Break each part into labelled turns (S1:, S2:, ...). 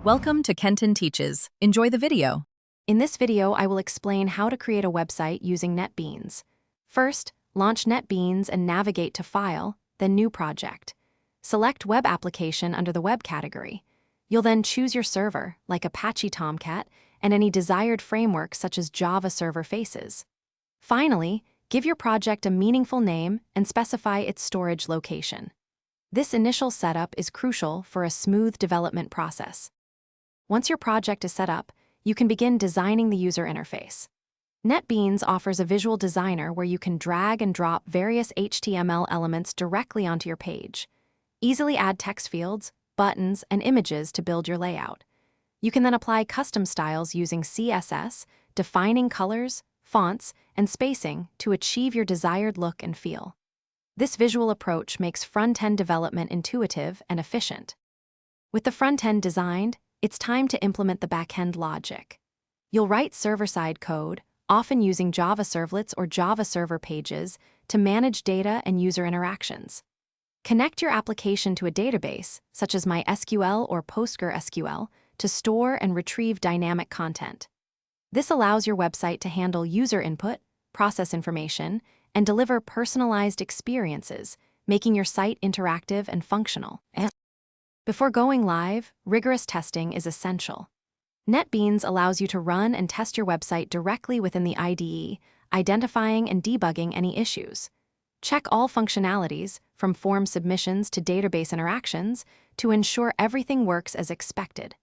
S1: Welcome to Kenton Teaches. Enjoy the video.
S2: In this video, I will explain how to create a website using NetBeans. First, launch NetBeans and navigate to File, then New Project. Select Web Application under the Web category. You'll then choose your server, like Apache Tomcat, and any desired framework such as Java Server Faces. Finally, give your project a meaningful name and specify its storage location. This initial setup is crucial for a smooth development process. Once your project is set up, you can begin designing the user interface. NetBeans offers a visual designer where you can drag and drop various HTML elements directly onto your page. Easily add text fields, buttons, and images to build your layout. You can then apply custom styles using CSS, defining colors, fonts, and spacing to achieve your desired look and feel. This visual approach makes front-end development intuitive and efficient. With the front-end designed, it's time to implement the back-end logic. You'll write server-side code, often using Java servlets or Java server pages, to manage data and user interactions. Connect your application to a database, such as MySQL or PostgreSQL, to store and retrieve dynamic content. This allows your website to handle user input, process information, and deliver personalized experiences, making your site interactive and functional. Before going live, rigorous testing is essential. NetBeans allows you to run and test your website directly within the IDE, identifying and debugging any issues. Check all functionalities, from form submissions to database interactions, to ensure everything works as expected.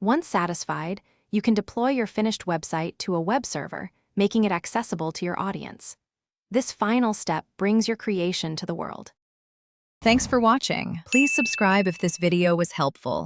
S2: Once satisfied, you can deploy your finished website to a web server, making it accessible to your audience. This final step brings your creation to the world.
S1: Thanks for watching. Please subscribe if this video was helpful.